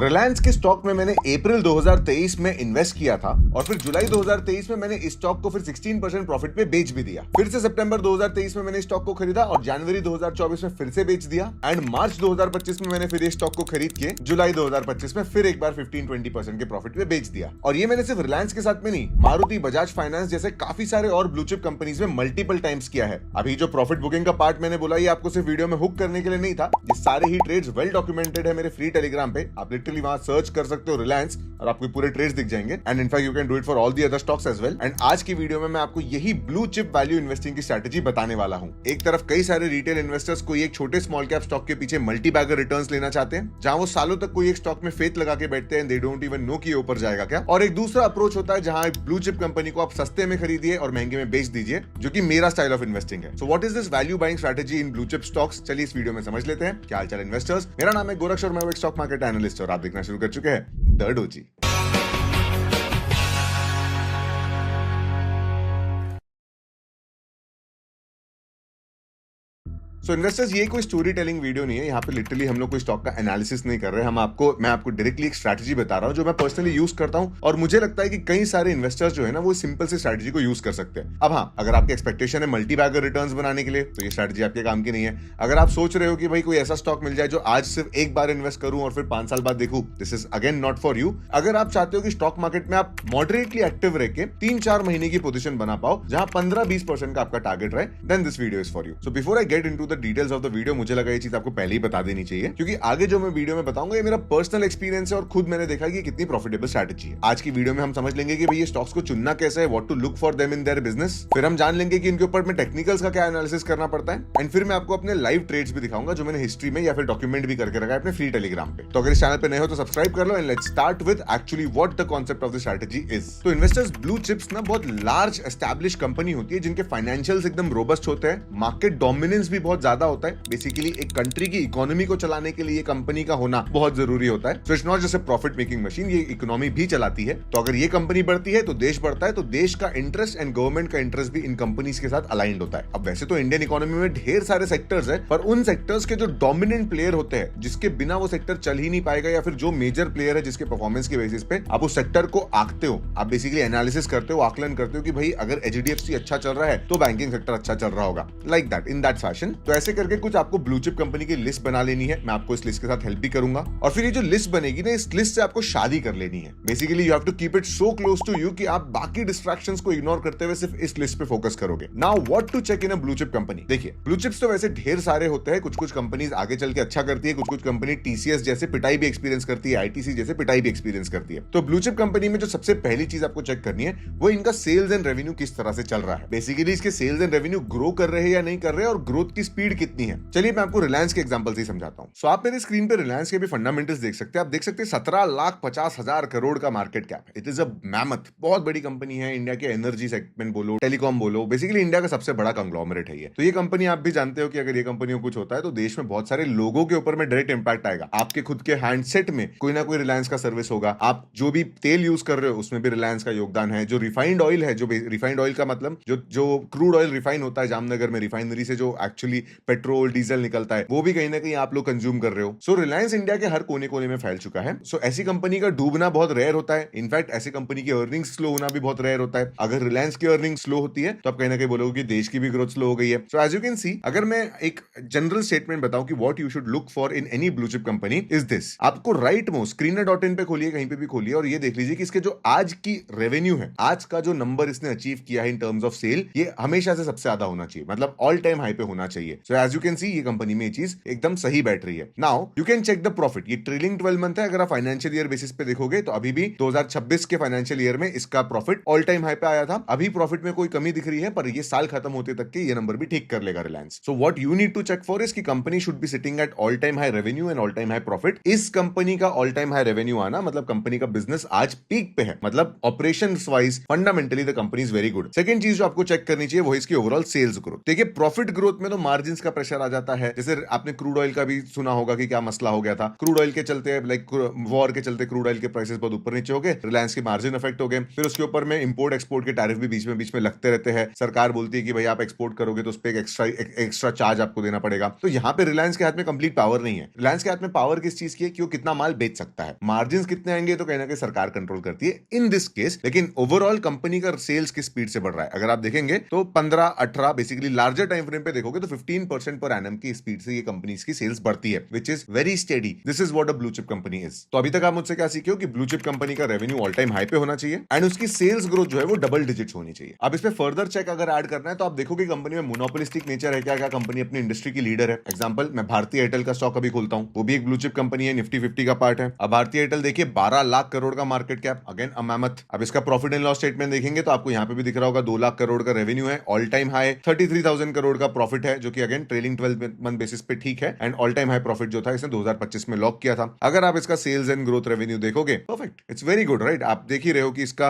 रिलायंस के स्टॉक में मैंने अप्रैल 2023 में इन्वेस्ट किया था और फिर जुलाई 2023 में मैंने इस स्टॉक को फिर 16% प्रॉफिट पे बेच भी दिया। फिर से सितंबर 2023 में मैंने स्टॉक को खरीदा और जनवरी 2024 में फिर से बेच दिया एंड मार्च 2025 में मैंने फिर ये स्टॉक को खरीद के जुलाई 2025 में फिर एक बार 15-20% के प्रॉफिट पे बेच दिया। और ये मैंने सिर्फ रिलायंस के साथ में नहीं, मारुति, बजाज फाइनेंस जैसे काफी सारे और ब्लू चिप कंपनीज में मल्टीपल टाइम्स किया है। अभी जो प्रॉफिट बुकिंग का पार्ट मैंने बोला ये आपको सिर्फ वीडियो में हुक करने के लिए नहीं था, ये सारे ही ट्रेड्स वेल डॉक्यूमेंटेड है मेरे फ्री टेलीग्राम पे। आप लिटरली वहां सर्च कर सकते हो रिलायंस और आपको पूरे ट्रेड्स दिख जाएंगे and in fact you can do it for all the other stocks as well. And आज की वीडियो में मैं आपको यही ब्लू चिप वैल्यू इन्वेस्टिंग की स्ट्रेटजी बताने वाला हूं। एक तरफ कई सारे रिटेल इन्वेस्टर्स कोई एक छोटे स्मॉल कैप स्टॉक के पीछे मल्टी बैगर रिटर्न्स लेना चाहते हैं, जहां वो सालों तक कोई एक स्टॉक में फेथ लगा के बैठते हैं, दे डोंट इवन नो कि ये ऊपर जाएगा क्या। और एक दूसरा अप्रोच होता है जहां एक ब्लू चिप कंपनी को आप सस्ते में खरीदिए और महंगे में बेच दीजिए, जो कि मेरा स्टाइल ऑफ इन्वेस्टिंग है। So what is this value buying strategy in blue chip stocks, चलिए इस वीडियो में समझ लेते हैं। क्या हालचाल इन्वेस्टर्स, मेरा नाम है गोरक्ष और मैं एक स्टॉक मार्केट एनालिस्ट और आप देखना शुरू कर चुके हैं द डोजी। सो इन्वेस्टर्स, ये कोई स्टोरी टेलिंग वीडियो नहीं है। यहाँ पे लिटरली हम लोग कोई स्टॉक का एनालिसिस नहीं कर रहे हैं। मैं आपको डायरेक्टली एक स्ट्रैटेजी बता रहा हूँ जो मैं पर्सनली यूज करता हूँ और मुझे लगता है कि कई सारे इन्वेस्टर्स जो है ना वो सिंपल सी स्ट्रैटेजी को यूज कर सकते हैं। अब हाँ, अगर आपकी एक्सपेक्टेशन है मल्टी बैगर रिटर्न्स बनाने के लिए तो ये स्ट्रैटेजी आपके काम की नहीं है। अगर आप सोच रहे हो कि भाई कोई ऐसा स्टॉक मिल जाए जो आज सिर्फ एक बार इन्वेस्ट करूं और फिर 5 साल बाद देखूं, this is again not for you. अगर आप चाहते हो कि स्टॉक मार्केट में आप मॉडरेटली एक्टिव रह के 3-4 महीने की पोजीशन बना पाओ जहां 15-20% का आपका टारगेट रहे, then this video is for you. So before I get into the details of the video, मुझे लगा ये चीज आपको पहले ही बता देनी चाहिए, क्योंकि आगे जो मैं वीडियो में बताऊंगा ये मेरा पर्सनल एक्सपीरियंस है और खुद मैंने देखा कि कितनी प्रॉफिटेबल स्ट्रैटेजी है। आज की वीडियो में हम समझ लेंगे कि भाई ये स्टॉक्स को चुनना कैसे है, what to look for them in their business. फिर हम जान लेंगे कि इनके ऊपर में टेक्निकल्स का क्या एनालिसिस करना पड़ता है एंड फिर मैं आपको अपने लाइव ट्रेड्स भी दिखाऊंगा जो मैंने हिस्ट्री में या फिर डॉक्यूमेंट भी करके रखा है अपने फ्री टेलीग्राम पे। तो अगर इस चैनल पे नए हो तो सब्सक्राइब कर लो and let's start with actually what the concept of the strategy is. तो इन्वेस्टर्स, ब्लू चिप्स ना बहुत लार्ज एस्टैब्लिश कंपनी होती है जिनके फाइनेंशियल्स एकदम रोबस्ट होते हैं, मार्केट डोमिनेंस भी बहुत ज्यादा होता है। बेसिकली एक कंट्री की इकोनॉमी को चलाने के लिए कंपनी का होना बहुत जरूरी होता है। So it's not just a profit making machine, ये इकोनॉमी भी चलाती है। तो अगर ये कंपनी बढ़ती है तो देश बढ़ता है, तो देश का इंटरेस्ट एंड गवर्नमेंट का इंटरेस्ट भी इन कंपनीज के साथ अलाइंड होता है। अब वैसे तो इंडियन इकोनॉमी में ढेर सारे सेक्टर्स है, पर उन सेक्टर्स के जो डोमिनेंट प्लेयर होते हैं, जिसके बिना वो सेक्टर चल ही नहीं पाएगा, या फिर जो मेजर प्लेयर है जिसके परफॉर्मेंस के बेसिस पे आप उस सेक्टर को आंकते हो, आप बेसिकली एनालिसिस करते हो, आकलन करते हो कि भाई अगर एचडीएफसी अच्छा चल रहा है तो बैंकिंग सेक्टर अच्छा चल रहा होगा, like that, in that fashion. तो ऐसे करके कुछ आपको ब्लू चिप कंपनी की लिस्ट बना लेनी है। मैं आपको इस लिस्ट के साथ हेल्प भी करूंगा और फिर ये जो लिस्ट बनेगी ना, इस लिस्ट से आपको शादी कर लेनी है। Basically you have to keep it so close to you कि आप बाकी डिस्ट्रैक्शंस को इग्नोर करते हुए सिर्फ इस लिस्ट पे फोकस करोगे। Now what to check in a blue chip company. देखिए, ब्लू चिप्स तो वैसे ढेर सारे होते हैं, कुछ कंपनीज आगे चल के अच्छा करती है, कुछ कंपनी टीसीएस जैसे पिटाई भी एक्सपीरियंस करती है, आईटीसी जैसे पिटाई भी एक्सपीरियंस करती है। तो ब्लू चिप कंपनी में जो सबसे पहली चीज आपको चेक करनी है वो इनका सेल्स एंड रेवेन्यू किस तरह से चल रहा है। बेसिकली इसके सेल्स एंड रेवेन्यू ग्रो कर रहे हैं या नहीं कर रहे हैं और ग्रोथ की स्पीड कितनी है। चलिए मैं आपको रिलायंस के एग्जांपल से समझाता हूं। सो आप मेरे स्क्रीन पे रिलायंस के भी फंडामेंटल्स देख सकते हैं। आप देख सकते हैं 17,50,000 करोड़ का मार्केट कैप है। इट इज अ मैमथ, बहुत बड़ी कंपनी है। इंडिया के एनर्जी सेगमेंट बोलो, टेलीकॉम बोलो, बेसिकली इंडिया का सबसे बड़ा कंग्लोमरेट है ये। तो ये कंपनी आप भी जानते हो कि अगर ये कंपनी को कुछ होता है तो देश में बहुत सारे लोगों के ऊपर में डायरेक्ट इंपैक्ट आएगा। आपके खुद के हैंडसेट में कोई ना कोई रिलायंस का सर्विस होगा। आप जो भी तेल यूज कर रहे हो उसमें भी रिलायंस का योगदान है। जो रिफाइंड ऑयल है, जो रिफाइंड ऑयल का मतलब जो क्रूड ऑयल रिफाइन होता है जामनगर में रिफाइनरी से, जो एक्चुअली पेट्रोल डीजल निकलता है, वो भी कहीं ना कहीं आप लोग कंज्यूम कर रहे हो। सो रिलायंस इंडिया के हर कोने कोने में फैल चुका है। सो ऐसी कंपनी का डूबना बहुत रेयर होता है। इनफैक्ट ऐसी कंपनी की अर्निंग्स स्लो होना भी बहुत रेयर होता है। अगर रिलायंस की अर्निंग स्लो होती है तो आप कहीं ना कहीं बोलोगे कि देश की भी ग्रोथ स्लो हो गई है। So as you can see, अगर मैं एक जनरल स्टेटमेंट बताऊं कि what you should look for in any blue chip company is this. आपको राइट मोस्ट screener.in पे खोलिए, कहीं पे भी खोलिए और ये देख लीजिए कि इसके जो आज की रेवेन्यू है, आज का जो नंबर इसने अचीव किया है इन टर्म्स ऑफ सेल, ये हमेशा से सबसे ज्यादा होना चाहिए, मतलब ऑल टाइम हाई पे होना चाहिए। So as you can see, ये कंपनी में ये चीज एकदम सही बैठ रही है। Now you can check the profit. ये ट्रेलिंग 12 मंथ है। अगर आप फाइनेंशियल ईयर बेसिस पे देखोगे तो अभी भी 2026 के फाइनेंशियल ईयर में इसका प्रॉफिट ऑल टाइम हाई पे आया था। अभी प्रॉफिट में कोई कमी दिख रही है, पर ये साल खत्म होते तक के ये नंबर भी ठीक कर लेगा Reliance. So what you need to check for is कि company should be sitting at all time high revenue and all time high profit. इस कंपनी का ऑल टाइम हाई रेवेन्यू आना मतलब कंपनी का बिजनेस आज पीक पे है, मतलब operations wise fundamentally the company is very good. Second चीज जो आपको चेक करनी चाहिए वो है इसकी ओवरऑल सेल्स ग्रोथ। देखिए, प्रॉफिट ग्रोथ में तो मार्जिन का प्रेशर आ जाता है। जैसे आपने क्रूड ऑयल का भी सुना होगा कि क्या मसला हो गया था, क्रूड ऑयल के चलते लाइक वॉर के चलते क्रूड ऑयल के प्राइसेस बहुत ऊपर नीचे हो गए, रिलायंस के मार्जिन इफेक्ट हो गए, फिर उसके ऊपर में इंपोर्ट एक्सपोर्ट के टैरिफ भी बीच में लगते रहते हैं। सरकार बोलती है कि भाई आप एक्सपोर्ट करोगे तो उस पर एक्स्ट्रा चार्ज आपको देना पड़ेगा। तो यहाँ पे रिलायंस के हाथ में कंप्लीट पावर नहीं है। रिलायंस के हाथ में पावर किस चीज की है कि वो कितना माल बेच सकता है, मार्जिन कितने आएंगे तो कहीं ना कहीं सरकार कंट्रोल करती है इन दिस केस। लेकिन ओवरऑल कंपनी का सेल्स किस स्पीड से बढ़ रहा है अगर आप देखेंगे तो 15-18 बेसिकली लार्जर टाइम फ्रेम पे देखोगे तो 15% पर एनम की स्पीड से ये कंपनीज की सेल्स बढ़ती है, which is very steady. This is what a blue chip company is. तो अभी तक आप मुझसे क्या सीखे हो कि ब्लू चिप कंपनी का रेवेन्यू ऑल टाइम हाई पे होना चाहिए एंड उसकी सेल्स ग्रोथ जो है वो डबल डिजिट्स होनी चाहिए। अब इसमें फर्दर चेक अगर ऐड करना है तो आप देखोगे कंपनी में मोनोपोलिस्टिक नेचर है क्या, क्या कंपनी अपनी इंडस्ट्री की लीडर है। एग्जांपल मैं भारतीय एयरटेल का स्टॉक अभी खोलता हूं, वो भी एक ब्लू चिप कंपनी है, निफ्टी 50 का पार्ट है। अब भारतीय एयरटेल देखिए 12 लाख करोड़ का market cap, again a mammoth. अब इसका प्रॉफिट एंड लॉस स्टेटमेंट देखेंगे तो आपको यहाँ पे भी दिख रहा होगा 2 लाख करोड़ का रेवेन्यू है, ऑल टाइम हाई 33,000 करोड़ का प्रॉफिट है, जो कि अगेन ट्रेलिंग 12 मंथ बेसिस पे ठीक है and all time high profit जो था इसने 2025 में लॉक किया था। अगर आप इसका सेल्स एंड ग्रोथ रेवेन्यू देखोगे perfect, it's very good right. आप देख ही रहे हो कि इसका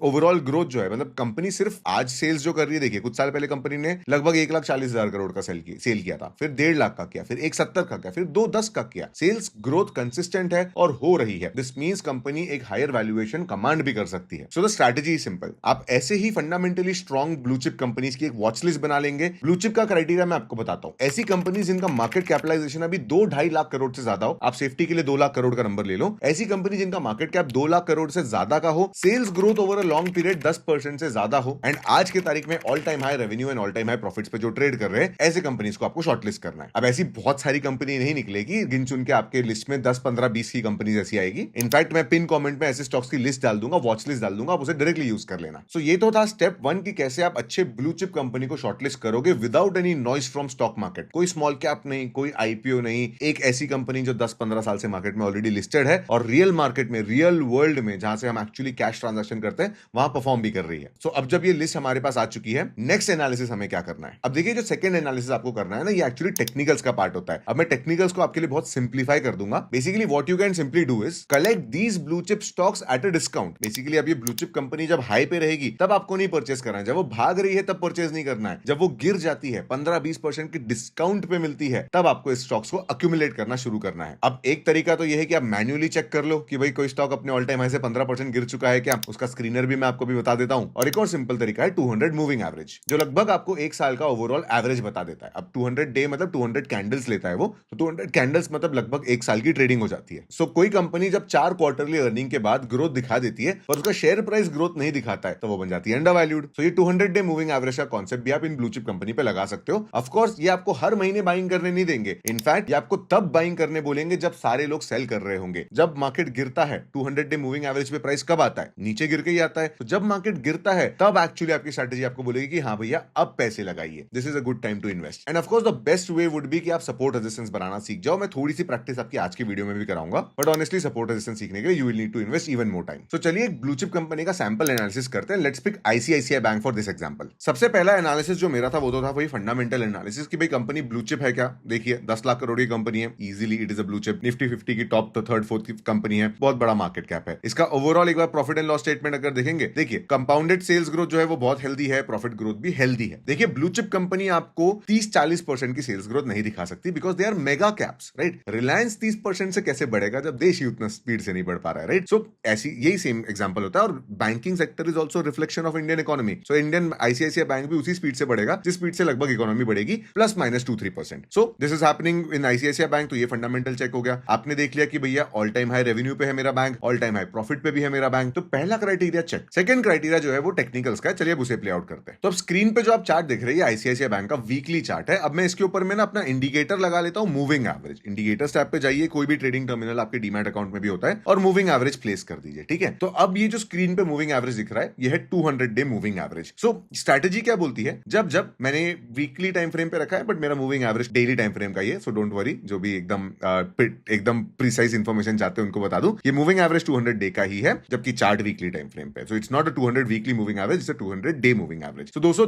ओवरऑल ग्रोथ जो है, मतलब कंपनी सिर्फ आज सेल्स जो कर रही है, देखिए कुछ साल पहले कंपनी ने लगभग 1,40,000 करोड़ का सेल किया था, फिर 1.5 लाख का किया, फिर 1,70 का किया, फिर 2,10 का किया। सेल्स ग्रोथ कंसिस्टेंट है और हो रही है। दिस मींस कंपनी एक हायर वैल्यूएशन कमांड भी कर सकती है। सो द स्ट्रैटेजी सिंपल, आप ऐसे ही fundamentally strong blue chip companies की एक वॉच लिस्ट बना लेंगे। ब्लू चिप का क्राइटेरिया मैं आपको बताता हूं। ऐसी कंपनीज जिनका मार्केट कैपिटलाइजेशन अभी 2-2.5 लाख करोड़ से ज्यादा हो, आप सेफ्टी के लिए 2 लाख करोड़ का नंबर ले लो। ऐसी कंपनी जिनका मार्केट कैप 2 लाख करोड़ से ज्यादा का हो, sales growth over a long period 10% से ज्यादा हो एंड आज के तारीख में all time high revenue and all time high profits पे जो ट्रेड कर रहे हैं, ऐसे कंपनीज को आपको शॉर्टलिस्ट करना है। अब ऐसी बहुत सारी कंपनी नहीं निकलेगी, गिन चुन के आपके लिस्ट में 10, 15, 20 की कंपनीज ऐसी आएगी। इनफैक्ट मैं पिन कमेंट में ऐसे स्टॉक्स की लिस्ट डाल दूंगा, वॉच लिस्ट डाल दूंगा, आप उसे डायरेक्टली यूज कर लेना। सो ये तो था स्टेप 1 कि कैसे आप अच्छे ब्लू चिप कंपनी को शॉर्टलिस्ट करोगे without any noise from stock market. कोई स्मॉल कैप नहीं, कोई आईपीओ नहीं, एक ऐसी कंपनी जो 10-15 साल से मार्केट में ऑलरेडी लिस्टेड है और रियल मार्केट में, रियल वर्ल्ड में जहां से हम एक्चुअली कैश ट्रांजैक्शन करते हैं, वहां परफॉर्म भी कर रही है। सो अब जब ये लिस्ट हमारे पास आ चुकी है, नेक्स्ट एनालिसिस हमें क्या करना है। अब देखिए जो सेकंड एनालिसिस आपको करना है ना, ये एक्चुअली टेक्निकल्स का पार्ट होता है। अब मैं टेक्निकल्स को आपके लिए बहुत सिंप्लीफाई कर दूंगा। Basically what you can simply do is collect these blue chip stocks at a discount. Basically अब ये ब्लू चिप कंपनी जब हाई पे रहेगी तब आपको नहीं परचेस करना है, जब वो भाग रही है तब परचेस नहीं करना है। जब वो गिर जाती है 15-20% की डिस्काउंट पे मिलती है, तब आपको इस स्टॉक्स को अक्यूमुलेट करना शुरू करना है। अब एक तरीका तो यह है कि आप मैन्युअली चेक कर लो कि भाई कोई स्टॉक अपने ऑल टाइम हाई से 15% गिर चुका है क्या, उसका स्क्रीनर भी मैं आपको भी बता देता हूं। और एक और सिंपल तरीका है 200 मूविंग एवरेज, जो लगभग आपको एक साल का ओवरऑल एवरेज बता देता है। अब 200 डे मतलब 200 कैंडल्स लेता है वो, तो 200 कैंडल्स मतलब लगभग एक साल की ट्रेडिंग हो जाती है। सो कोई कंपनी जब 4 क्वार्टरली अर्निंग के बाद ग्रोथ दिखा देती है और उसका शेयर प्राइस ग्रोथ नहीं दिखाता है, तो वो बन जाती है अंडर वैल्यूड। सो ये 200 डे मूविंग एवरेज का कॉन्सेप्ट भी आप इन ब्लू चिप कंपनी पे लगा सकते हो। ऑफ कोर्स ये आपको हर महीने बाइंग करने नहीं देंगे, इनफैक्ट ये आपको तब बाइंग करने बोलेंगे जब सारे लोग सेल कर रहे होंगे। जब मार्केट गिरता है 200 डे मूविंग एवरेज पे प्राइस कब आता है, नीचे गिर के ही आता है। तो जब मार्केट गिरता है तब एक्चुअली आपकी स्ट्रेटजी आपको बोलेगी कि हाँ भैया अब पैसे लगाइए, this is a good time to invest. And of course the best way would be कि आप सपोर्ट रेजिस्टेंस बनाना सीख जाओ। मैं थोड़ी सी प्रैक्टिस आपकी आज की वीडियो में भी कराऊंगा, बट ऑनेस्टली सपोर्ट रेजिस्टेंस सीखने के लिए you will need to invest even more time. तो चलिए एक ब्लू चिप कंपनी का सैंपल एनालिसिस करते हैं। Let's pick ICICI bank for this example. सबसे पहला एनालिसिस जो मेरा था वो तो था वही फंडामेंटल एनालिसिस कि भाई कंपनी ब्लू चिप है क्या। देखिए 10 लाख करोड़ की कंपनी है, easily it is a blue chip. Nifty 50 की टॉप 3rd 4th कंपनी है, बहुत बड़ा मार्केट कैप है। इसका ओवरऑल एक बार प्रॉफिट एंड लॉस स्टेटमेंट अगर देखेंगे, देखिए कंपाउंडेड सेल्स ग्रोथ जो है वो बहुत हेल्दी है, प्रॉफिट ग्रोथ भी हेल्दी है। देखिए ब्लू चिप कंपनी आपको 30-40% की सेल्स ग्रोथ नहीं दिखा सकती because they are mega caps, right. Reliance 30% से कैसे बढ़ेगा जब देश ही उतना स्पीड से नहीं बढ़ पा रहा है, राइट। सो ऐसी यही सेम एग्जांपल होता है। और banking sector is also reflection of Indian economy. So Indian ICICI bank भी उसी स्पीड से बढ़ेगा जिस स्पीड से लगभग इकोनॉमी बढ़ेगी, +-2-3%। So this is happening in ICICI bank. तो ये फंडामेंटल चेक हो गया। आपने देख लिया कि भैया ऑल टाइम हाई रेवेन्यू पे है मेरा bank, all time high profit पे भी है मेरा बैंक। तो पहला क्राइटेरिया चेक। सेकंड क्राइटेरिया जो है वो टेक्निकल्स का है, चलिए अब उसे प्ले आउट करते हैं। तो अब स्क्रीन पे जो आप चार्ट देख रहे हैं आईसीआईसीआई बैंक का वीकली चार्ट है। अब मैं इसके ऊपर में ना अपना इंडिकेटर लगा लेता हूं, मूविंग एवरेज। इंडिकेटर्स टैब पे जाइए, कोई भी ट्रेडिंग टर्मिनल आपके डीमैट अकाउंट में भी होता है, और मूविंग एवरेज प्लेस कर दीजिए, ठीक है। तो अब ये जो स्क्रीन पे मूविंग एवरेज दिख रहा है ये है 200 डे मूविंग एवरेज। सो स्ट्रैटेजी क्या बोलती है, जब जब मैंने वीकली टाइम फ्रेम पे रखा है बट मेरा moving average daily time frame का ही है, सो डोंट वरी। जो भी एकदम प्रिसाइज इंफॉर्मेशन चाहते हैं उनको बता दूं, ये मूविंग एवरेज 200 डे का ही है, जबकि चार्ट वीकली टाइम फ्रेम पे। So it's not a 200 weekly moving average, it's a 200 day moving average. तो 200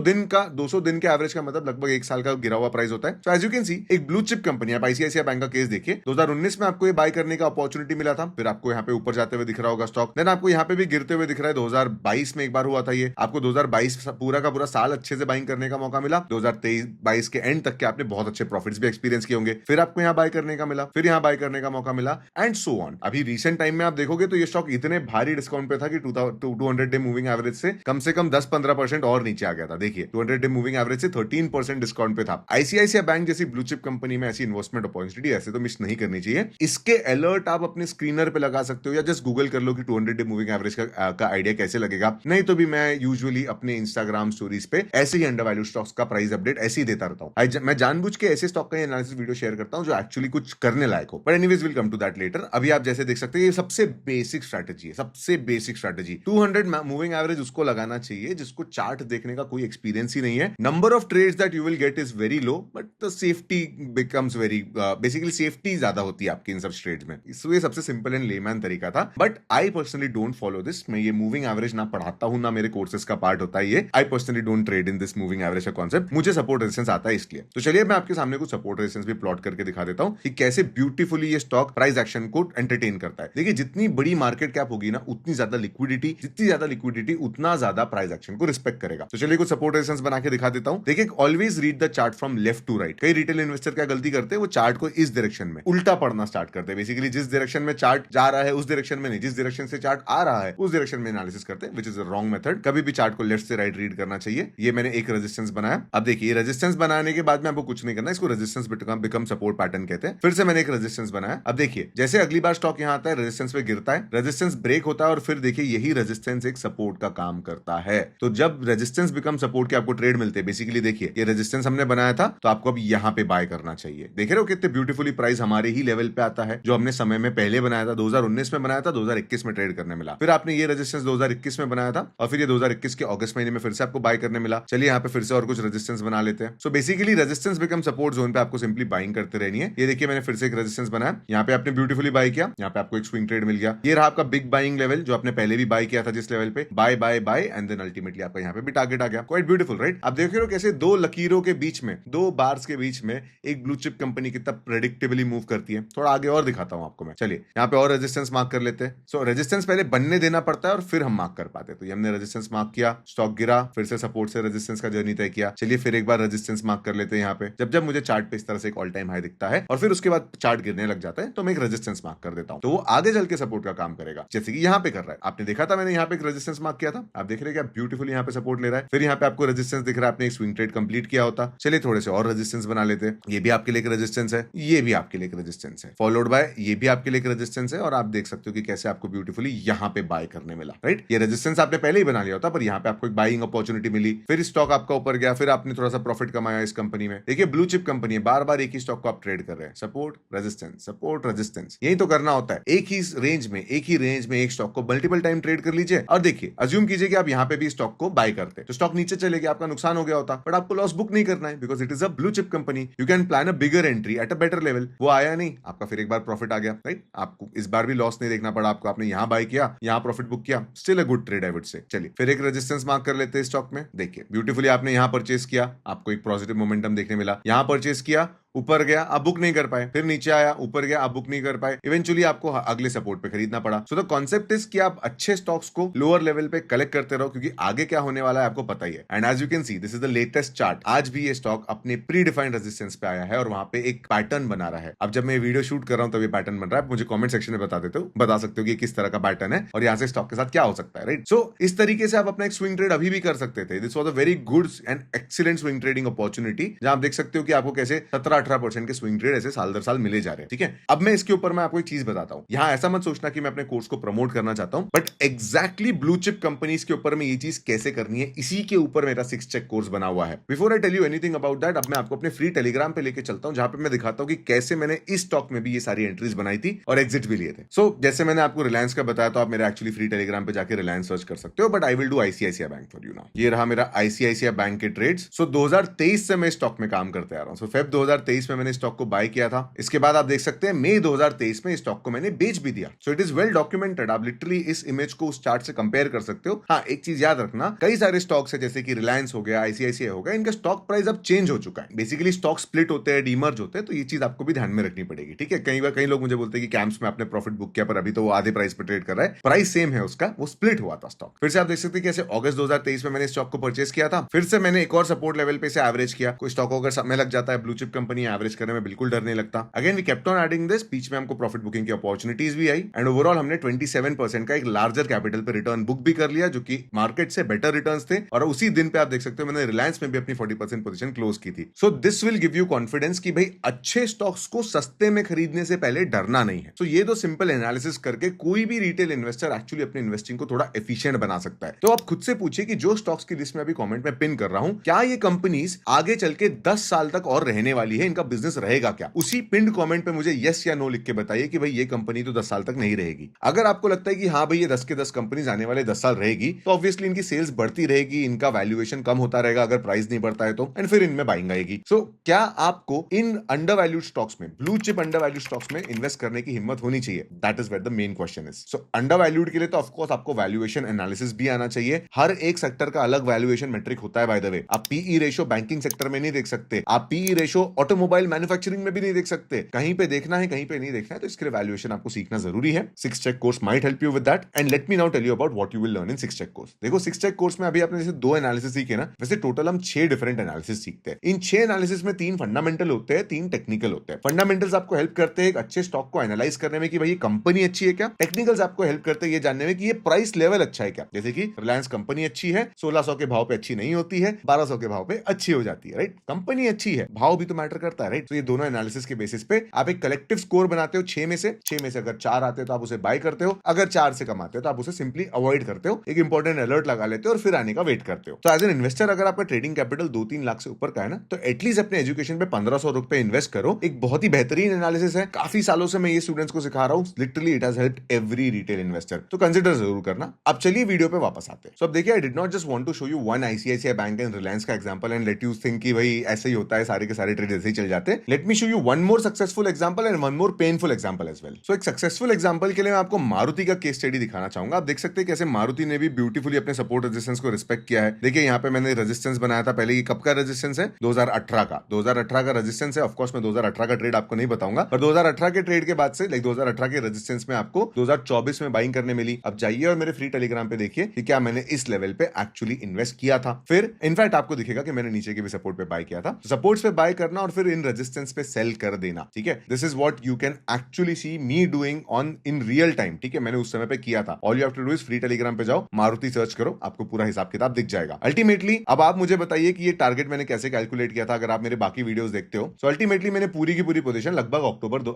दिन के एवरेज का मतलब लगभग एक साल का गिरा हुआ प्राइस होता है। So as you can see एक ब्लू चिप कंपनी, आप आईसीआईसीआई बैंक का केस देखिए, 2019 में आपको ये बाय करने का अपॉर्चुनिटी मिला था, फिर आपको यहाँ पे ऊपर जाते हुए दिख रहा होगा स्टॉक, देन आपको यहाँ पे भी गिरते हुए दिख रहा है। 2022 में एक बार हुआ था ये, आपको 2022 पूरा का पूरा साल अच्छे से बाइंग करने का मौका मिला। 2023-22 2023 के एंड तक के आपने बहुत अच्छे प्रॉफिट्स भी एक्सपीरियंस किए होंगे, फिर आपको यहाँ बाय करने का मिला, फिर यहाँ बाय करने का मौका मिला एंड सो ऑन। अभी रिसेंट टाइम में आप देखोगे तो ये स्टॉक इतने भारी डिस्काउंट पे था कि 200 डे मूविंग एवरेज से कम 10-15% और नीचे आ गया था। देखिए 200 डे मूविंग एवरेज से 13% डिस्काउंट पे था। आईसीआईसीआई बैंक जैसी ब्लू चिप कंपनी में ऐसी इन्वेस्टमेंट अपॉर्चुनिटी ऐसे तो मिस नहीं करनी चाहिए। इसके अलर्ट आप अपने स्क्रीनर पे लगा सकते हो या जस्ट गूगल कर लो कि 200 डे मूविंग एवरेज का आइडिया कैसे लगेगा। नहीं तो भी मैं यूजुअली अपने इंस्टाग्राम स्टोरीज पे ऐसे ही अंडरवैल्यू स्टॉक्स का प्राइस अपडेट ऐसे ही देता रहता हूं। मैं जानबूझ के ऐसे स्टॉक का एनालिसिस वीडियो शेयर करता हूं जो एक्चुअली कुछ करने लायक हो। But anyways will come to that later. अभी आप जैसे देख सकते हैं ये सबसे बेसिक स्ट्रैटेजी है, सबसे बेसिक स्ट्रैटेजी। 200 मूविंग एवरेज उसको लगाना चाहिए जिसको चार्ट देखने का कोई एक्सपीरियंस ही नहीं है। Number of trades that you will get is very low but the safety becomes very, basically safety ज्यादा होती है आपकी इन सब ट्रेड्स में। इसलिए सबसे सिंपल एंड लेमैन तरीका था। But I personally don't follow this. मैं ये मूविंग एवरेज ना पढ़ाता हूं ना मेरे कोर्सेज का पार्ट होता है ये। I personally don't trade in this moving average का कॉन्सेप्ट। मुझे सपोर्ट रेजिस्टेंस आता है इसलिए। तो चलिए मैं आपके सामने कुछ सपोर्ट रेजिस्टेंस भी प्लॉट करके दिखा देता हूं कि कैसे ब्यूटीफुली ये स्टॉक प्राइस एक्शन को एंटरटेन करता है। देखिए जितनी बड़ी मार्केट कैप होगी ना उतनी ज्यादा लिक्विडिटी, जितनी ज्यादा लिक्विडिटी उतना ज्यादा प्राइस एक्शन को रिस्पेक्ट करेगा। तो चलिए कुछ सपोर्ट रेजिस्टेंस बना के दिखा देता हूं। देखिए always read the chart from left to right. कई रिटेल इन्वेस्टर क्या गलती करते हैं, वो चार्ट को इस डायरेक्शन में उल्टा पढ़ना स्टार्ट करते हैं। बेसिकली जिस डायरेक्शन में चार्ट जा रहा है उस डायरेक्शन में नहीं, जिस डायरेक्शन से चार्ट आ रहा है उस डायरेक्शन में एनालिसिस करते हैं, which is a wrong method. कभी भी चार्ट को लेफ्ट से राइट रीड करना चाहिए। ये मैंने एक रेजिस्टेंस बनाया। अब देखिए रेजिस्टेंस बनाने के बाद में आपको कुछ नहीं करना, इसको रेजिस्टेंस बिकम सपोर्ट पैटर्न कहते हैं। फिर से मैंने एक रेजिस्टेंस बनाया। अब देखिए जैसे अगली बार स्टॉक यहां आता है, रेजिस्टेंस पे गिरता है, रेजिस्टेंस ब्रेक होता है और फिर देखिए यही रेजिस्टेंस एक सपोर्ट का काम करता है। तो जब रेजिस्टेंस बिकम सपोर्ट के आपको ट्रेड मिलते हैं, बेसिकली देखिए ये रेजिस्टेंस हमने बनाया था तो आपको अब यहां पे बाय करना चाहिए। देख रहे हो कितने ब्यूटीफुली प्राइस हमारे ही लेवल पे आता है जो हमने समय में पहले बनाया था, 2019 में बनाया था, 2021 में ट्रेड करने मिला। फिर आपने ये रेजिस्टेंस 2021 में बनाया था और फिर ये 2021 के अगस्त महीने में फिर से आपको बाय करने मिला। चलिए यहाँ पे फिर से और कुछ रेजिस्टेंस बना लेते हैं। So basically resistance become support zone पे आपको सिंपली बाइंग करते रहनी है। ये देखिए मैंने फिर से एक रेजिस्टेंस बनाया, यहाँ पे आपने ब्यूटीफुली बाय किया, यहाँ पे आपको एक स्विंग ट्रेड मिल गया। ये रहा आपका बिग बाइंग लेवल जो आपने पहले भी बाय किया था जिस लेवल पे, by by by and then ultimately आपका यहाँ पे भी टारगेट आ गया। Quite beautiful right. आप देख रहे हो कैसे दो लकीरों के बीच में, दो बार्स के बीच में एक ब्लू चिप कंपनी कितना प्रेडिक्टेबली मूव करती है। थोड़ा आगे और दिखाता हूं आपको मैं। चलिए यहाँ पे और रेजिस्टेंस मार्क कर लेते हैं। सो रेजिस्टेंस पहले बनने देना पड़ता है और फिर हम मार्क कर पाते हैं। तो ये हमने रेजिस्टेंस मार्क किया, स्टॉक गिरा, फिर से सपोर्ट से रेजिस्टेंस का जर्नी तय किया। चलिए फिर एक बार रेजिस्टेंस मार्क कर लेते हैं यहाँ पे। जब जब मुझे चार्ट पे इस तरह से एक ऑल टाइम हाई दिखता है और फिर उसके बाद चार्ट गिरने लग जाता है तो मैं एक रेजिस्टेंस मार्क कर देता हूं, तो वो आगे चल के सपोर्ट का काम करेगा, जैसे कि यहाँ पे कर रहा है। आपने देखा था मैंने यहाँ पे एक रेजिस्टेंस मार्क किया था, आप देख रहे हैं क्या ब्यूटीफुल यहाँ पे सपोर्ट ले रहा है। फिर यहाँ पे आपको रेजिस्टेंस दिख रहा है, आपने एक स्विंग ट्रेड कंप्लीट किया होता। चलिए थोड़े से और रेजिस्टेंस बना लेते हैं। ये भी आपके लिए एक रेजिस्टेंस है, ये भी आपके लिए एक रेजिस्टेंस है, फॉलोड बाय ये भी आपके लिए एक रेजिस्टेंस है और आप देख सकते हो कि कैसे आपको ब्यूटीफुली यहाँ पे बाय करने मिला। राइट, ये रेजिस्टेंस आपने पहले ही बना लिया होता पर यहाँ पे आपको एक बाइंग अपॉर्चुनिटी मिली। फिर स्टॉक आपका ऊपर गया, फिर आपने थोड़ा सा प्रॉफिट कमाया इस कंपनी में। देखिए ब्लू चिप कंपनी है, बार बार एक ही स्टॉक को आप ट्रेड कर रहे हैं, सपोर्ट रेजिस्टेंस, यही तो करना होता है। एक ही रेंज में एक स्टॉक को मल्टीपल टाइम ट्रेड कर लीजिए और देखिए अज्यूम कीजिए कि आप यहाँ पे भी स्टॉक को बाय करते तो स्टॉक नीचे चले गया, आपका नुकसान हो गया होता, बट आपको लॉस बुक नहीं करना है because it is a blue chip company. You can plan a bigger entry at a better level. वो आया नहीं, आपका फिर एक बार प्रॉफिट आ गया। राइट, आपको इस बार भी लॉस नहीं देखना पड़ा आपको, आपने यहाँ बाय किया, यहाँ प्रॉफिट बुक किया, still a good trade I would say. चलिए फिर एक रेजिस्टेंस मार्क कर लेते हैं स्टॉक में। देखिए ब्यूटीफुली आपने यहाँ परचेस किया, आपको एक पॉजिटिव मोमेंटम देखने मिला, यहाँ परचेस किया, ऊपर गया, अब बुक नहीं कर पाए, फिर नीचे आया, ऊपर गया, अब बुक नहीं कर पाए, इवेंचुअली आपको अगले सपोर्ट पे खरीदना पड़ा। सो द कॉन्सेप्ट इज कि आप अच्छे स्टॉक्स को लोअर लेवल पे कलेक्ट करते रहो क्योंकि आगे क्या होने वाला है आपको पता ही है। And as you can see this is the latest chart. आज भी ये स्टॉक अपने प्री डिफाइंड रेजिस्टेंस पे आया है और वहां पे एक पैटर्न बना रहा है। अब जब मैं वीडियो शूट कर रहा हूं तब ये पैटर्न बन रहा है, मुझे कमेंट सेक्शन में बता सकते हो कि किस तरह का पैटर्न है और यहाँ से स्टॉक के साथ क्या हो सकता है। राइट, सो इस तरीके से आप अपना एक स्विंग ट्रेड अभी भी कर सकते थे। This was a very good and excellent swing trading opportunity जहां आप देख सकते हो कि आपको कैसे 17-18% के स्विंग ऐसे साल दर साल मिले जा रहे हैं। ठीक है, अब मैं इसके ऊपर मैं आपको एक चीज बताता हूं। यहां ऐसा मत सोचना कि मैं अपने कोर्स को प्रमोट करना चाहता हूं, but exactly blue chip companies के ऊपर में ये चीज कैसे करनी है, इसी के ऊपर मेरा 6 चेक कोर्स बना हुआ है। Before I tell you anything about that, अब मैं आपको अपने फ्री टेलीग्राम पे लेके चलता हूं जहां पे मैं दिखाता हूं कि कैसे मैंने इस स्टॉक में भी ये सारी एंट्रीज बनाई थी और एग्जिट भी लिए थे। सो जैसे मैंने आपको रिलायंस का बताया तो आप मेरे एक्चुअली फ्री टेलीग्राम पे जाकर रिलायंस सर्च कर सकते हो, but I will do ICICI bank for you now. ये रहा मेरा आईसीआईसीआई बैंक के ट्रेड्स। सो 2023 से मैं स्टॉक में काम करते आ रहा हूं। सो फेब 2023 2023 में मैंने स्टॉक को बाय किया था। इसके बाद आप देख सकते हैं मई 2023 में स्टॉक को मैंने बेच भी दिया। So it is well documented. आप लिटरली इस इमेज को उस चार्ट से कंपेयर कर सकते हो। हाँ, एक चीज याद रखना, कई सारे स्टॉक्स है जैसे कि रिलायंस हो गया, आईसीआईसीआई हो गया, इनका स्टॉक प्राइस अब चेंज हो चुका है। बेसिकली स्टॉक स्प्लिट होते हैं, डीमर्ज होते हैं, तो ये चीज आपको भी ध्यान में रखनी पड़ेगी। ठीक है, कई बार कई लोग मुझे बोलते हैं कि कैंप्स में आपने प्रॉफिट बुक किया, पर अभी तो वो आधे प्राइस पर ट्रेड कर रहा है। प्राइस सेम है उसका, वो स्प्लिट हुआ था स्टॉक। फिर से आप देख सकते हैं कि ऐसे अगस्त 2023 में मैंने स्टॉक को परचेस किया था। फिर से मैंने एक और सपोर्ट लेवल पे से एवरेज किया। कोई स्टॉक अगर समय लग जाता है, ब्लू चिप कंपनी एवरेज करने में बिल्कुल डर नहीं लगता। Again we kept on adding this. बीच में हमको प्रॉफिट बुकिंग की अपॉर्चुनिटीज भी आई एंड ओवरऑल हमने 27% का एक लार्जर कैपिटल पे रिटर्न बुक भी कर लिया, जो कि मार्केट से बेटर रिटर्न्स थे। और उसी दिन पे आप देख सकते हो मैंने रिलायंस में भी अपनी 40% पोजीशन क्लोज की थी। So this will give you confidence कि भाई अच्छे स्टॉक्स को सस्ते में खरीदने से पहले डरना नहीं है। सो ये दो सिंपल एनालिसिस करके कोई भी रिटेल इन्वेस्टर एक्चुअली अपने इन्वेस्टिंग को थोड़ा एफिशिएंट बना सकता है। तो आप खुद से पूछिए कि जो स्टॉक्स की लिस्ट में अभी कमेंट में पिन कर रहा हूं, क्या ये कंपनीज आगे चल के 10 साल तक और रहने वाली है, इनका बिजनेस रहेगा क्या? उसी पिन कमेंट पे मुझे यस या नो लिख के बताइए कि भाई ये कंपनी तो 10 साल तक नहीं रहेगी। अगर आपको लगता है कि हाँ भाई ये 10 के 10 कंपनीज आने वाले 10 साल रहेगी, तो ऑब्वियसली इनकी सेल्स बढ़ती रहेगी, इनका वैल्यूएशन कम होता रहेगा अगर प्राइस नहीं बढ़ता है तो, एंड फिर इनमें बाइंग आएगी। सो क्या आपको इन अंडर वैल्यूड स्टॉक्स में, blue chip under valued stocks में इन्वेस्ट करने की हिम्मत होनी चाहिए? That is where the main question is. So under valued के लिए तो ऑफकोर्स आपको वैल्यूएशन एनालिसिस भी आना चाहिए। हर एक सेक्टर का अलग वैल्यूएशन मेट्रिक होता है बाय द वे। आप पीई रेशियो बैंकिंग सेक्टर में नहीं देख सकते, आप पीई रेशियो ऑटोमोबाइल मैन्युफैक्चरिंग में भी नहीं देख सकते। कहीं पे देखना है, कहीं पे नहीं देखना है, तो इसके लिए वैल्यूएशन आपको सीखना जरूरी है। 6 check course might help you with that and let me now tell you about what you will learn in 6 check course. देखो 6 चेक कोर्स में अभी आपने जैसे 2 एनालिसिस सीखे ना, वैसे टोटल हम 6 डिफरेंट एनालिसिस सीखते हैं। इन 6 एनालिसिस में 3 फंडामेंटल होते हैं, 3 टेक्निकल होते हैं। फंडामेंटल्स आपको हेल्प करते हैं एक अच्छे स्टॉक को एनालाइज करने में कि भाई ये कंपनी अच्छी है क्या। टेक्निकल्स आपको हेल्प करते हैं ये जानने में कि ये प्राइस लेवल अच्छा है क्या। जैसे कि रिलायंस कंपनी अच्छी है, 1600 के भाव पे अच्छी नहीं होती है, 1200 के भाव पे अच्छी हो जाती है, राइट। कंपनी अच्छी है, भाव भी तो मैटर करता है, राइट। तो ये दोनों एनालिसिस के बेसिस पे आप एक कलेक्टिव स्कोर बनाते हो 6 में से। 6 में से अगर 4 आते हो तो आप उसे बाय करते हो, अगर 4 से कम आते हो तो आप उसे सिंपली अवॉइड करते हो, एक इंपॉर्टेंट अलर्ट लगा लेते हो और फिर आने का वेट करते हो। तो एज एन इन्वेस्टर अगर आपका ट्रेडिंग कैपिटल 2-3 लाख से ऊपर का है ना, तो एटलीस्ट अपने एजुकेशन पे 1500 रुपए इन्वेस्ट करो। एक बहुत ही बेहतरीन एनालिसिस है, काफी सालों से मैं ये स्टूडेंट्स को सिखा रहा हूं। Literally it has helped every retail investor, तो कंसीडर जरूर करना। अब चलिए वीडियो पे वापस आते हैं। सो अब देखिए, I did not just want to show you one ICICI bank and Reliance का example and let you think कि भाई ऐसे ही होता है, सारे के सारे ट्रेड ऐसे ही चल जाते हैं। Let me show you one more successful example and one more painful example as well. So एक सक्सेसफुल एग्जांपल के लिए मैं आपको मारुति का केस स्टडी दिखाना चाहूंगा। आप देख सकते हैं कैसे मारुति ने भी ब्यूटीफुली अपने सपोर्ट रेजिस्टेंस को रिस्पेक्ट किया है। देखिए यहाँ पे मैंने रेजिस्टेंस बनाया था पहले, ये कब का रेजिस्टेंस है? 2018 का। 2018 का रेजिस्टेंस है। ऑफ कोर्स मैं 2018 का ट्रेड आपको नहीं बताऊंगा, पर 2018 के ट्रेड के बाद से लाइक 2018 के रेजिस्टेंस में आपको 2024 में बाइंग करने मिली। अब जाइए और मेरे फ्री टेलीग्राम पे देखिए कि क्या मैंने इस लेवल पे एक्चुअली इन्वेस्ट किया था। फिर इनफैक्ट आपको दिखेगा कि मैंने नीचे के भी सपोर्ट पे बाय किया था। सपोर्ट्स पे बाय करना और फिर इन रेजिस्टेंस पे सेल कर देना, ठीक है। This is what you can actually see me doing on in real time, ठीक है। मैंने उस समय पे किया था। All you have to do is free Telegram पे जाओ, मारुति सर्च करो, आपको पूरा हिसाब किताब दिख जाएगा। अल्टीमेटली अब आप मुझे बताइए कि ये टारगेट मैंने कैसे कैलकुलेट किया था, अगर आप मेरे बाकी वीडियोस देखते हो। सो अल्टीमेटली मैंने पूरी की पूरी पोजीशन लगभग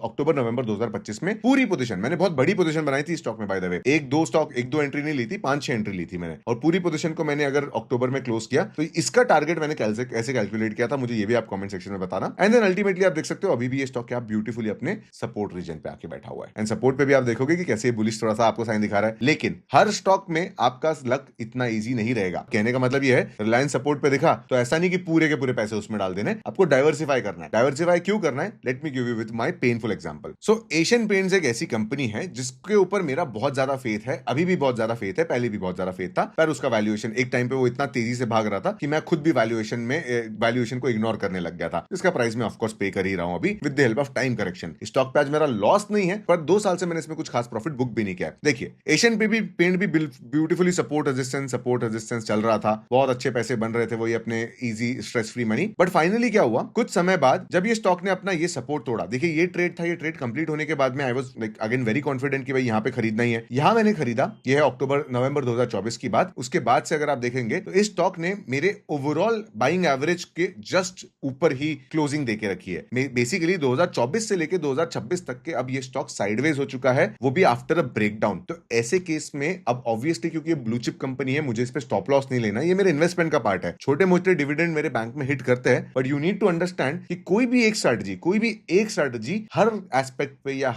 अक्टूबर नवंबर 2025 में पूरी पोजीशन, मैंने बहुत बड़ी पोजीशन बनाई थी स्टॉक में बाय द वे। एक दो एंट्री नहीं ली थी, 5-6 एंट्री ली थी मैंने, और पूरी पोजीशन को मैंने अगर अक्टूबर में क्लोज किया तो इसका टारगेट मैंने कैसे कैलकुलेट किया था, मुझे ये भी आप कमेंट सेक्शन में बताना। एंड देन अल्टीमेटली आप देख सकते हो अभी भी ये स्टॉक क्या ब्यूटीफुली अपने सपोर्ट रीजन पे आके बैठा हुआ है। एंड सपोर्ट पे भी आप देखोगे कि कैसे बुलिश थोड़ा सा आपको साइन दिखा रहा है। लेकिन हर स्टॉक में आपका लक इतना इजी नहीं रहेगा। कहने का मतलब ये है, रिलायंस सपोर्ट पे दिखा तो ऐसा नहीं कि पूरे के पूरे पैसे उसमें डाल देने, आपको डाइवर्सिफाई करना है। डाइवर्सिफाई क्यों करना है? Let me give you with my painful example. So Asian paints एक ऐसी कंपनी है जिसके ऊपर मेरा बहुत ज्यादा फेथ है, अभी भी बहुत ज्यादा फेथ है, पहले भी बहुत ज्यादा फेथ था, पर उसका वैल्यूएशन एक टाइम पे वो इतना तेजी से भाग रहा था कि मैं खुद भी वैल्यूएशन को इग्नोर करने लग गया था। इसका प्राइस मैं ऑफ कोर्स पे कर ही रहा हूं अभी with the help of time correction. Stock पे आज मेरा लॉस नहीं है, पर 2 साल से मैंने इसमें कुछ खास प्रॉफिट बुक भी नहीं किया। देखिए एशियन पेंट भी ब्यूटीफुली सपोर्ट रेजिस्टेंस चल रहा था, बहुत अच्छे पैसे बन रहे थे, वही अपने easy stress free money. But finally क्या हुआ, कुछ समय बाद जब ये स्टॉक ने अपना ये सपोर्ट तोड़ा, देखिए ये ट्रेड था, ये ट्रेड कंप्लीट होने के बाद में I was like again very confident कि भाई यहाँ पे खरीदना ही है। यहाँ मैंने खरीदा, ये है नवंबर 2024 की बात। उसके बाद से अगर आप देखेंगे तो इस स्टॉक ने मेरे ओवरऑल बाइंग एवरेज के जस्ट ऊपर ही क्लोजिंग देके रखी है। बेसिकली 2024 से लेके 2026 तक के अब ये स्टॉक साइडवेज हो चुका है, वो भी आफ्टर अ ब्रेकडाउन। तो ऐसे केस में अब ऑब्वियसली क्योंकि ये ब्लू चिप कंपनी है, मुझे इस पे स्टॉप लॉस नहीं लेना, ये मेरे इन्वेस्टमेंट का पार्ट है। छोटे मोटे डिविडेंड मेरे बैंक में हिट करते हैं, but you need to understand कि कोई भी एक स्ट्रेटजी हर एस्पेक्ट पे या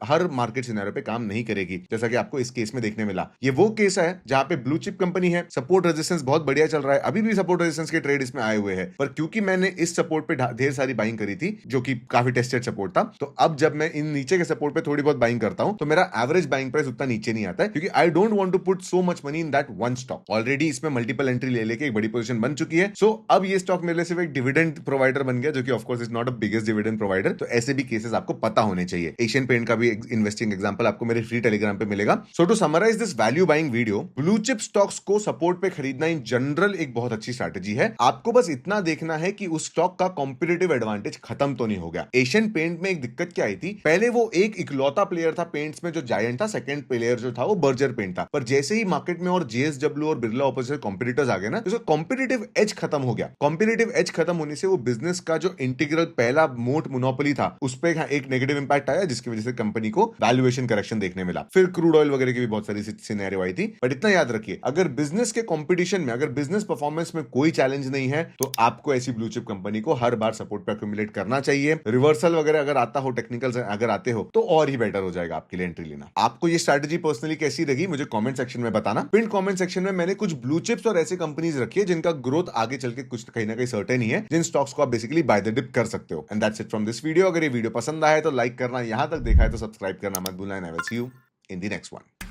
हर मार्केट सिनेरियो पे काम नहीं करेगी, जैसा कि आपको इस केस में देखने मिला। ये वो केस है जहां पे ब्लू चिप कंपनी है, सपोर्ट रेजिस्टेंस बहुत बढ़िया चल रहा है, अभी भी सपोर्ट रेजिस्टेंस के ट्रेड इसमें आए हुए हैं, पर क्योंकि मैंने इस सपोर्ट पे ढेर सारी बाइंग करी थी जो कि काफी टेस्टेड सपोर्ट था। तो अब जब मैं इन नीचे के सपोर्ट पे थोड़ी बहुत बाइंग करता हूं तो मेरा एवरेज बाइंग प्राइस उतना नीचे नहीं आता है, क्योंकि I don't want to put so much money in that one stock. Already इसमें मल्टीपल एंट्री ले लेके एक बड़ी पोजीशन बन चुकी है। सो अब ये स्टॉक मेरे लिए सिर्फ एक डिविडेंड प्रोवाइडर बन गया, जो कि of course is not a biggest dividend provider. तो ऐसे भी केसेस आपको पता होने चाहिए। एशियन पेंट का भी इन्वेस्टिंग एग्जांपल आपको मेरे फ्री टेलीग्राम पे मिलेगा। So to summarize this value buying video, blue chip stocks को सपोर्ट पे खरीदना इन जनरल एक बहुत अच्छी स्ट्रैटेजी है। आपको बस इतना देखना है कि उस स्टॉक का कॉम्पिटिटिव एडवांटेज खत्म तो नहीं हो गया। एशियन पेंट में एक दिक्कत क्या आई थी, पहले वो एक इकलौता प्लेयर था पेंट्स में जो जायंट था, सेकंड प्लेयर जो था वो बर्जर पेंट था। पर जैसे ही मार्केट में और जेएसडब्ल्यू और बिरला ऑपोजिट कॉम्पिटिटर्स आ गए ना, तो कॉम्पिटिटिव एज खत्म हो गया। कॉम्पिटिटिव एज खत्म होने से वो बिजनेस का जो इंटीग्रल पहला मोट मोनोपोली था उस पर एक नेगेटिव इंपैक्ट आया, जिसकी वजह से कंपनी को वैल्यूएशन करेक्शन देखने मिला। फिर क्रूड ऑयल वगैरह की भी बहुत सारी सिनेरियो आई थी। बट इतना याद रखिए, अगर बिजनेस के कंपटीशन में, अगर बिजनेस परफॉर्मेंस में कोई चैलेंज नहीं है तो आपको ऐसी ब्लू चिप कंपनी को हर बार सपोर्ट पे एक्यूमुलेट करना चाहिए। रिवर्सल वगैरह अगर आता हो, टेक्निकल अगर आते हो तो और ही बेटर हो जाएगा आपके लिए एंट्री लेना। आपको ये स्ट्रैटेजी पर्सनली कैसी लगी मुझे कमेंट सेक्शन में बताना। पिन कमेंट सेक्शन में मैंने कुछ ब्लू चिप्स और ऐसे कंपनीज रखी है जिनका ग्रोथ आगे चल के कुछ कहीं ना कहीं सर्टेन ही है, जिन स्टॉक्स को आप बेसिकली बाय द डिप कर सकते हो। And that's it from this video. अगर ये वीडियो पसंद आया तो लाइक करना, यहां तक देखा है तो सब्सक्राइब करना मत भूलना। And I will see you in the next one.